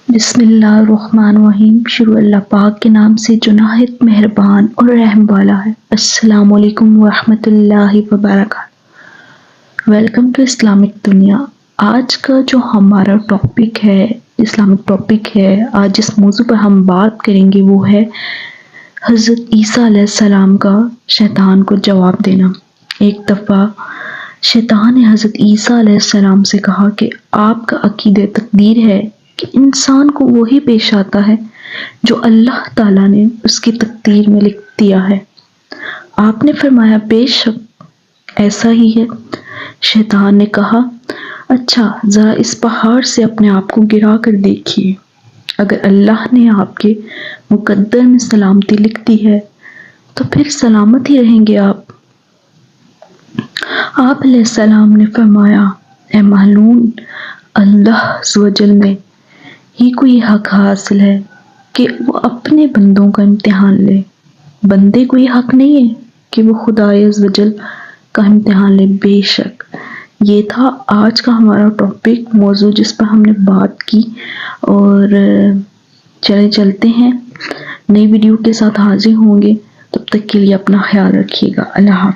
بسم اللہ الرحمن الرحیم۔ شروع اللہ پاک کے نام سے جو نہایت مہربان اور رحم والا ہے۔ السلام علیکم ورحمۃ اللہ وبرکاتہ۔ ویلکم ٹو اسلامک دنیا۔ آج کا جو ہمارا ٹاپک ہے، اسلامک ٹاپک ہے، آج جس موضوع پر ہم بات کریں گے وہ ہے حضرت عیسیٰ علیہ السلام کا شیطان کو جواب دینا۔ ایک دفعہ شیطان نے حضرت عیسیٰ علیہ السلام سے کہا کہ آپ کا عقیدہ تقدیر ہے کہ انسان کو وہی پیش آتا ہے جو اللہ تعالیٰ نے اس کی تقدیر میں لکھ دیا ہے۔ آپ نے فرمایا بے شک ایسا ہی ہے۔ شیطان نے کہا اچھا ذرا اس پہاڑ سے اپنے آپ کو گرا کر دیکھیے، اگر اللہ نے آپ کے مقدر میں سلامتی لکھ دی ہے تو پھر سلامت ہی رہیں گے آپ۔ آپ علیہ السلام نے فرمایا اے معلوم، اللہ عز و جل میں ہی کو یہ حق حاصل ہے کہ وہ اپنے بندوں کا امتحان لے، بندے کو یہ حق نہیں ہے کہ وہ خدا عز و جل کا امتحان لے۔ بے شک یہ تھا آج کا ہمارا ٹاپک، موضوع جس پر ہم نے بات کی، اور چلتے ہیں نئی ویڈیو کے ساتھ حاضر ہوں گے۔ تب تک کے لیے اپنا خیال رکھیے گا۔ اللہ حافظ۔